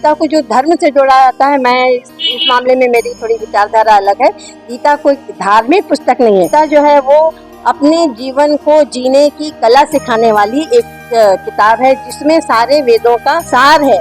गीता को जो धर्म से जोड़ा जाता है, मैं इस मामले में मेरी थोड़ी विचारधारा अलग है। गीता कोई धार्मिक पुस्तक नहीं है। गीता जो है वो अपने जीवन को जीने की कला सिखाने वाली एक किताब है, जिसमें सारे वेदों का सार है।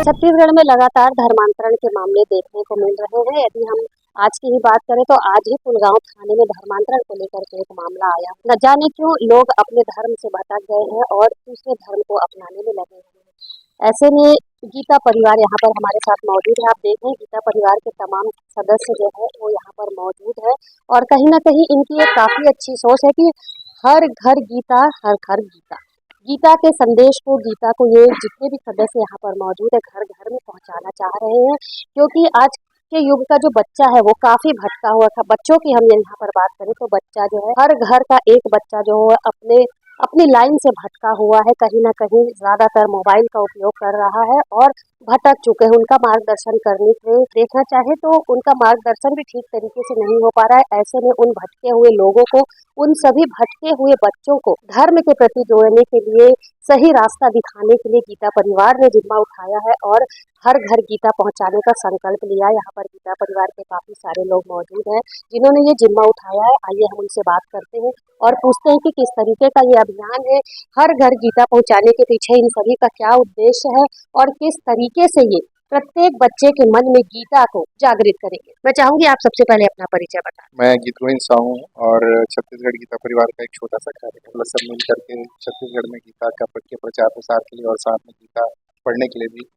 छत्तीसगढ़ में लगातार धर्मांतरण के मामले देखने को मिल रहे हैं। यदि हम आज की ही बात करें तो आज ही पुलगांव थाने में धर्मांतरण को लेकर के एक मामला आया। न जाने क्यों लोग अपने धर्म से भटक गए हैं और दूसरे धर्म को अपनाने में लगे हुए हैं। ऐसे में गीता परिवार यहाँ पर हमारे साथ मौजूद है। आप देखें, गीता परिवार के तमाम सदस्य जो है वो यहाँ पर मौजूद है और कहीं ना कहीं इनकी एक काफी अच्छी सोच है कि हर घर गीता, हर घर गीता। गीता के संदेश को, गीता को ये जितने भी सदस्य यहाँ पर मौजूद है घर घर में पहुँचाना चाह रहे हैं, क्योंकि आज के युग का जो बच्चा है वो काफी भटका हुआ था। बच्चों की हम यहाँ पर बात करें तो बच्चा जो है, हर घर का एक बच्चा जो है अपनी लाइन से भटका हुआ है, कहीं ना कहीं ज्यादातर मोबाइल का उपयोग कर रहा है और भटक चुके हैं। उनका मार्गदर्शन करने के देखना चाहे तो उनका मार्गदर्शन भी ठीक तरीके से नहीं हो पा रहा है। ऐसे में उन भटके हुए लोगों को, उन सभी भटके हुए बच्चों को धर्म के प्रति जोड़ने के लिए, सही रास्ता दिखाने के लिए गीता परिवार ने जिम्मा उठाया है और हर घर गीता पहुंचाने का संकल्प लिया। यहाँ पर गीता परिवार के काफी सारे लोग मौजूद हैं जिन्होंने ये जिम्मा उठाया है। आइए हम उनसे बात करते हैं और पूछते हैं कि किस तरीके का ये अभियान है, हर घर गीता पहुंचाने के पीछे इन सभी का क्या उद्देश्य है और किस तरीके से ये प्रत्येक बच्चे के मन में गीता को जागृत करेंगे। मैं चाहूंगी आप सबसे पहले अपना परिचय बताएं। मैं गीत गोविंद साहू हूँ और छत्तीसगढ़ गीता परिवार का एक छोटा सा कार्यक्रम सब मिल करके छत्तीसगढ़ में गीता का प्रचार प्रसार के लिए और साथ में गीता पढ़ने के लिए भी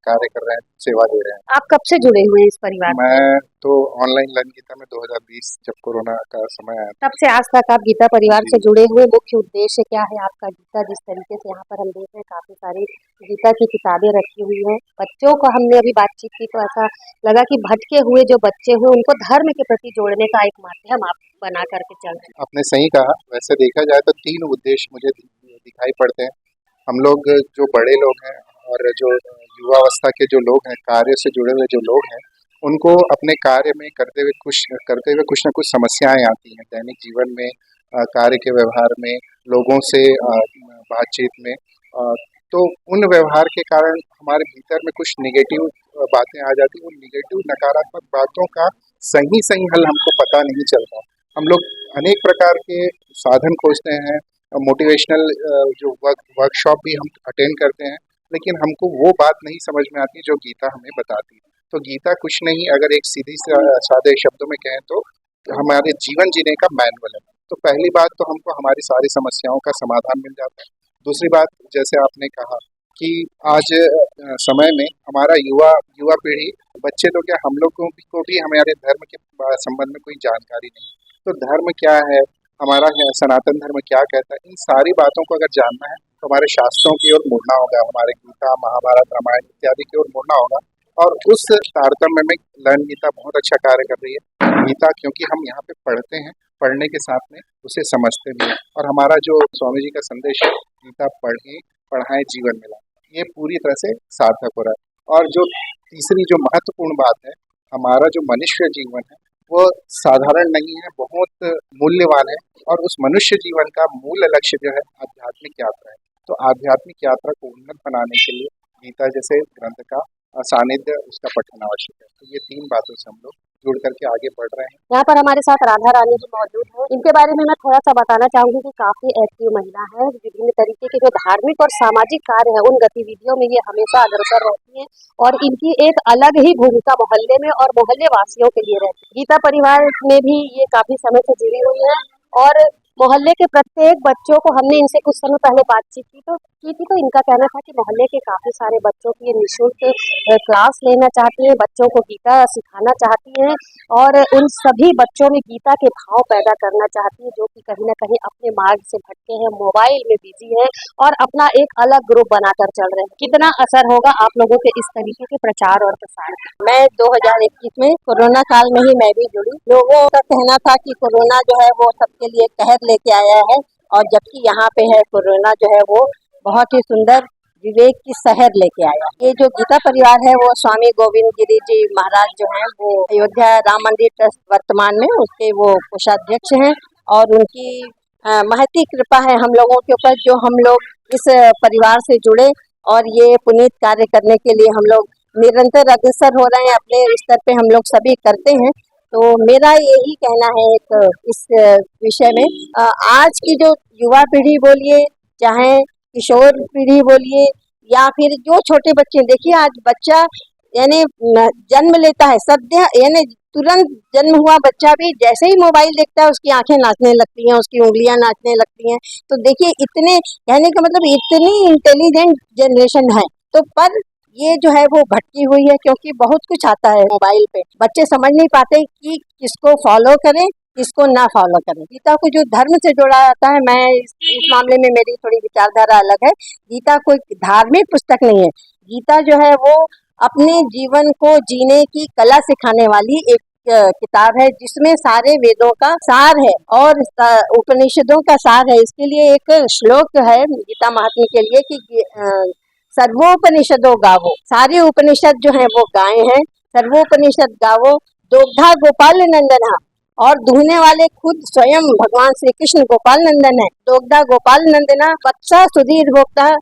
कार्य कर रहे हैं, सेवा दे रहे हैं। आप कब से जुड़े हुए हैं इस परिवार? मैं तो ऑनलाइन लर्न गीता में 2020 जब कोरोना का समय आया तब से आज तक आप गीता परिवार से जुड़े हुए। मुख्य उद्देश्य क्या है आपका? गीता जिस तरीके से यहाँ पर हम देख रहे हैं काफी सारी गीता की किताबें रखी हुई हैं। बच्चों को हमने अभी बातचीत की तो ऐसा लगा कि भटके हुए जो बच्चे हुए उनको धर्म के प्रति जोड़ने का एक माध्यम आप बना करके चल रहे हैं। आपने सही कहा। वैसे देखा जाए तो 3 उद्देश्य मुझे दिखाई पड़ते हैं। हम लोग जो बड़े लोग हैं और जो युवावस्था के जो लोग हैं, कार्य से जुड़े हुए जो लोग हैं, उनको अपने कार्य में करते हुए कुछ न कुछ समस्याएं आती हैं दैनिक जीवन में, कार्य के व्यवहार में, लोगों से बातचीत में। तो उन व्यवहार के कारण हमारे भीतर में कुछ निगेटिव बातें आ जाती हैं। उन निगेटिव नकारात्मक बातों का सही हल हमको पता नहीं चलता। हम लोग अनेक प्रकार के साधन खोजते हैं, मोटिवेशनल जो वर्कशॉप भी हम अटेंड करते हैं, लेकिन हमको वो बात नहीं समझ में आती जो गीता हमें बताती है। तो गीता कुछ नहीं, अगर एक सीधी सादे शब्दों में कहें तो हमारे जीवन जीने का मैनुअल है। तो पहली बात तो हमको हमारी सारी समस्याओं का समाधान मिल जाता है। दूसरी बात, जैसे आपने कहा कि आज समय में हमारा युवा पीढ़ी, बच्चे तो क्या, हम लोग को भी हमारे धर्म के संबंध में कोई जानकारी नहीं। तो धर्म क्या है, हमारा सनातन धर्म क्या कहता है, इन सारी बातों को अगर जानना है तो हमारे शास्त्रों की ओर मुड़ना होगा, हमारे गीता, महाभारत, रामायण इत्यादि की ओर मुड़ना होगा। और उस तारतम्य में लर्न गीता बहुत अच्छा कार्य कर रही है। गीता क्योंकि हम यहाँ पे पढ़ते हैं, पढ़ने के साथ में उसे समझते भी हैं, और हमारा जो स्वामी जी का संदेश है, गीता पढ़ें पढ़ाएं जीवन में लाएं, ये पूरी तरह से सार्थक हो रहा है। और जो तीसरी जो महत्वपूर्ण बात है, हमारा जो मनुष्य जीवन है वो साधारण नहीं है, बहुत मूल्यवान है। और उस मनुष्य जीवन का मूल लक्ष्य जो है आध्यात्मिक यात्रा है। तो आध्यात्मिक यात्रा को उन्नत बनाने के लिए गीता जैसे ग्रंथ का सानिध्य, उसका पठन आवश्यक है। तो ये 3 बातों से हम लोग जुड़ करके आगे बढ़ रहे हैं। यहाँ पर हमारे साथ राधा रानी जी मौजूद हैं। इनके बारे में मैं थोड़ा सा बताना चाहूंगी कि काफी एक्टिव महिला है। विभिन्न तरीके के जो धार्मिक और सामाजिक कार्य है उन गतिविधियों में ये हमेशा अग्रसर रहती है और इनकी एक अलग ही भूमिका मोहल्ले में और मोहल्ले वासियों के लिए रहती है। गीता परिवार में भी ये काफी समय से जुड़ी हुई है और मोहल्ले के प्रत्येक बच्चों को, हमने इनसे कुछ समय पहले बातचीत की तो इनका कहना था कि मोहल्ले के काफी सारे बच्चों की ये निःशुल्क क्लास लेना चाहती है, बच्चों को गीता सिखाना चाहती हैं और उन सभी बच्चों में गीता के भाव पैदा करना चाहती है जो कि कहीं ना कहीं अपने मार्ग से भटके हैं, मोबाइल में बिजी है और अपना एक अलग ग्रुप बनाकर चल रहे हैं। कितना असर होगा आप लोगों के इस तरीके के प्रचार और प्रसार? मैं 2021 में कोरोना काल में ही मैं भी जुड़ी। लोगों का कहना था कि कोरोना जो है वो सबके लिए कहर लेके आया है, और जबकि यहाँ पे है कोरोना जो है वो बहुत ही सुंदर विवेक की शहर लेके आया। ये जो गीता परिवार है वो स्वामी गोविंद गिरी जी महाराज जो हैं वो अयोध्या राम मंदिर ट्रस्ट वर्तमान में उसके वो कोषाध्यक्ष हैं और उनकी महती कृपा है हम लोगों के ऊपर, जो हम लोग इस परिवार से जुड़े और ये पुनीत कार्य करने के लिए हम लोग निरंतर अग्रसर हो रहे हैं। अपने स्तर पे हम लोग सभी करते हैं। तो मेरा यही कहना है एक इस विषय में, आज की जो युवा पीढ़ी बोलिए, चाहे किशोर पीढ़ी बोलिए, या फिर जो छोटे बच्चे, देखिए आज बच्चा यानी जन्म लेता है सद्य, यानी तुरंत जन्म हुआ बच्चा भी जैसे ही मोबाइल देखता है उसकी आंखें नाचने लगती हैं, उसकी उंगलियां नाचने लगती हैं। तो देखिए इतने, कहने का मतलब इतनी इंटेलिजेंट जनरेशन है, तो पर ये जो है वो भटकी हुई है, क्योंकि बहुत कुछ आता है मोबाइल पे। बच्चे समझ नहीं पाते कि किसको फॉलो करें, किसको ना फॉलो करें। गीता को जो धर्म से जोड़ा जाता है, मैं इस मामले में मेरी थोड़ी विचारधारा अलग है। गीता कोई धार्मिक पुस्तक नहीं है। गीता जो है वो अपने जीवन को जीने की कला सिखाने वाली एक किताब है, जिसमें सारे वेदों का सार है और उपनिषदों का सार है। इसके लिए एक श्लोक है गीता महात्म्य के लिए कि सर्वोपनिषदों गावो, सारे उपनिषद जो है वो गाय हैं। सर्वोपनिषद गावो, दोग्धा गोपाल नंदना, और दुहने वाले खुद स्वयं भगवान श्री कृष्ण गोपाल नंदन है। दोग्धा गोपाल नंदना, वत्सा सुधीर भोक्ता,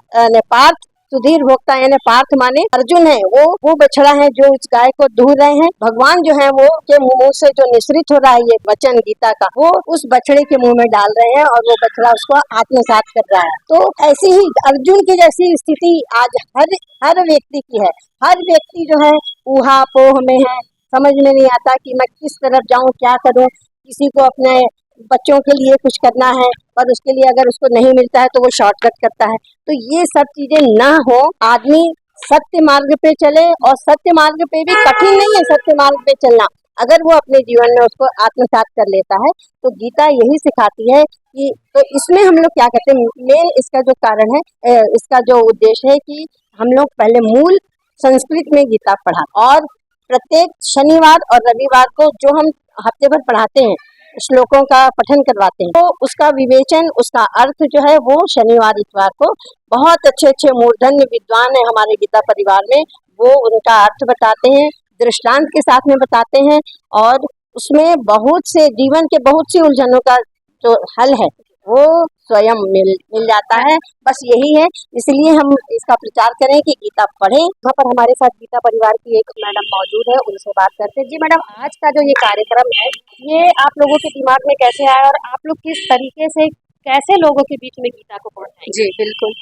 पार्थ सुधीर भोक्ता, यानी पार्थ माने अर्जुन है, वो बछड़ा है जो उस गाय को दूह रहे हैं। भगवान जो है वो के मुंह से जो निश्रित हो रहा है ये वचन गीता का, वो उस बछड़े के मुंह में डाल रहे हैं और वो बछड़ा उसको आत्मसात कर रहा है। तो ऐसी ही अर्जुन की जैसी स्थिति आज हर व्यक्ति की है। हर व्यक्ति जो है ऊहापोह में है, समझ में नहीं आता कि मैं किस तरफ जाऊं, क्या करूं। किसी को अपने बच्चों के लिए कुछ करना है, पर उसके लिए अगर उसको नहीं मिलता है तो वो शॉर्टकट करता है। तो ये सब चीजें ना हो, आदमी सत्य मार्ग पे चले, और सत्य मार्ग पे भी कठिन नहीं है सत्य मार्ग पे चलना, अगर वो अपने जीवन में उसको आत्मसात कर लेता है। तो गीता यही सिखाती है कि, तो इसमें हम लोग क्या करते हैं, मेन इसका जो कारण है, इसका जो उद्देश्य है कि हम लोग पहले मूल संस्कृत में गीता पढ़ा, और प्रत्येक शनिवार और रविवार को जो हम हफ्ते भर पढ़ाते हैं, श्लोकों का पठन करवाते हैं, तो उसका विवेचन, उसका अर्थ जो है वो शनिवार इतवार को बहुत अच्छे अच्छे मूर्धन्य विद्वान है हमारे गीता परिवार में, वो उनका अर्थ बताते हैं, दृष्टांत के साथ में बताते हैं, और उसमें बहुत से जीवन के बहुत सी उलझनों का जो हल है वो स्वयं मिल जाता है। बस यही है, इसलिए हम इसका प्रचार करें कि गीता पढ़ें। यहाँ पर हमारे साथ गीता परिवार की एक मैडम मौजूद है, उनसे बात करते हैं। जी मैडम, आज का जो ये कार्यक्रम है, ये आप लोगों के दिमाग में कैसे आया, और आप लोग किस तरीके से कैसे लोगों के बीच में गीता को पहुंचाएंगे? जी बिल्कुल।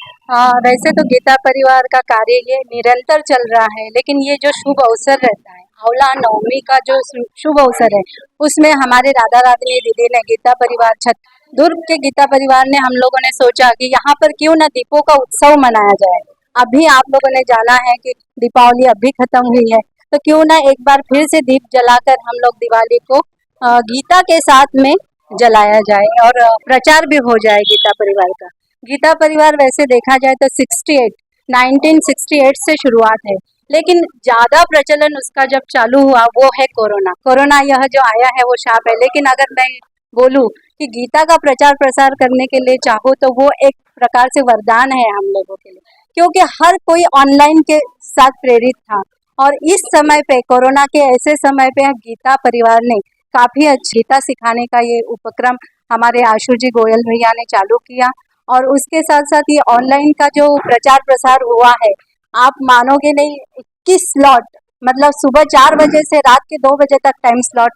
वैसे तो गीता परिवार का कार्य ये निरंतर चल रहा है, लेकिन ये जो शुभ अवसर रहता है, आंवला नवमी का जो शुभ अवसर है, उसमें हमारे राधा राधनी दीदी ने गीता परिवार दुर्ग के गीता परिवार ने, हम लोगों ने सोचा कि यहाँ पर क्यों ना दीपों का उत्सव मनाया जाए। अभी आप लोगों ने जाना है कि दीपावली अभी खत्म हुई है, तो क्यों ना एक बार फिर से दीप जलाकर हम लोग दिवाली को गीता के साथ में जलाया जाए और प्रचार भी हो जाए गीता परिवार का। गीता परिवार वैसे देखा जाए तो 1968 से शुरुआत है, लेकिन ज्यादा प्रचलन उसका जब चालू हुआ वो है कोरोना यह जो आया है वो शाप है। लेकिन अगर मैं बोलूं कि गीता का प्रचार प्रसार करने के लिए चाहो तो वो एक प्रकार से वरदान है हम लोगों के लिए, क्योंकि हर कोई ऑनलाइन के साथ प्रेरित था, और इस समय पे, कोरोना के ऐसे समय पे गीता परिवार ने काफी अच्छी गीता सिखाने का ये उपक्रम हमारे आशु जी गोयल भैया ने चालू किया। और उसके साथ साथ ये ऑनलाइन का जो प्रचार प्रसार हुआ है, आप मानोगे नहीं, 21 स्लॉट, मतलब सुबह 4 बजे से रात के 2 बजे तक टाइम स्लॉट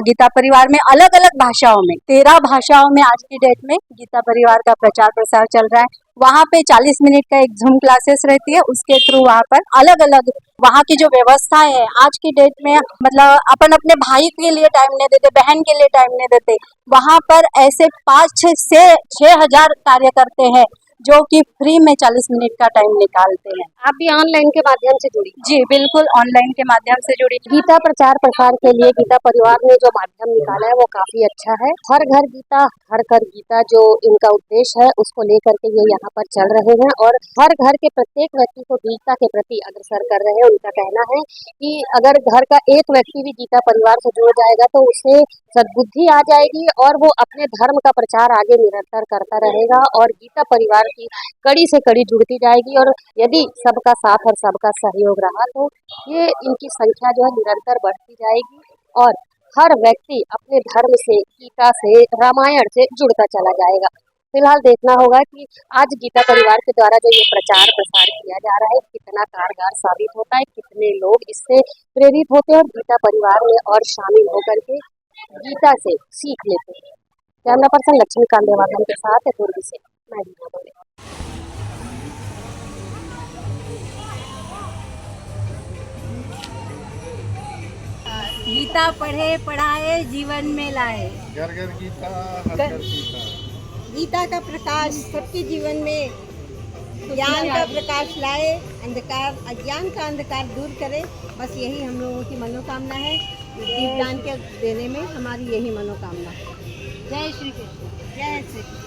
गीता परिवार में अलग अलग भाषाओं में, 13 भाषाओं में आज की डेट में गीता परिवार का प्रचार प्रसार चल रहा है। वहाँ पे 40 मिनट का एक जूम क्लासेस रहती है, उसके थ्रू वहाँ पर अलग अलग वहाँ की जो व्यवस्था है आज की डेट में, मतलब अपन अपने भाई के लिए टाइम नहीं देते, बहन के लिए टाइम नहीं देते, वहाँ पर ऐसे 5 से 6 हजार कार्य करते हैं जो कि फ्री में 40 मिनट का टाइम निकालते हैं। आप भी ऑनलाइन के माध्यम से जुड़ी? जी बिल्कुल, ऑनलाइन के माध्यम से जुड़ी। गीता प्रचार प्रसार के लिए गीता परिवार ने जो माध्यम निकाला है वो काफी अच्छा है। हर घर गीता हर घर गीता, जो इनका उद्देश्य है उसको लेकर के ये यहाँ पर चल रहे हैं, और हर घर के प्रत्येक व्यक्ति को गीता के प्रति अग्रसर कर रहे हैं। उनका कहना है कि अगर घर का एक व्यक्ति भी गीता परिवार से जुड़ जाएगा तो उसे सद्बुद्धि आ जाएगी, और वो अपने धर्म का प्रचार आगे निरंतर करता रहेगा, और गीता परिवार की कड़ी से कड़ी जुड़ती जाएगी। और यदि सबका साथ और सबका सहयोग रहा तो ये इनकी संख्या जो है निरंतर बढ़ती जाएगी, और हर व्यक्ति अपने धर्म से, गीता से, रामायण से जुड़ता चला जाएगा। फिलहाल देखना होगा कि आज गीता परिवार के द्वारा जो ये प्रचार प्रसार किया जा रहा है कितना कारगर साबित होता है, कितने लोग इससे प्रेरित होते हैं और गीता परिवार में और शामिल होकर के गीता से सीख लेते हैं। कैमरा पर्सन लक्ष्मीकांत देवागन के साथ पूर्वी से मैं रीना बोले। गीता पढ़े पढ़ाए जीवन में लाए। घर घर गीता, हर घर गीता। गीता का प्रकाश सबके जीवन में ज्ञान का प्रकाश लाए, अंधकार अज्ञान का अंधकार दूर करे। बस यही हम लोगों की मनोकामना है। दीपदान के देने में हमारी यही मनोकामना है। जय श्री कृष्ण। जय श्री कृष्ण।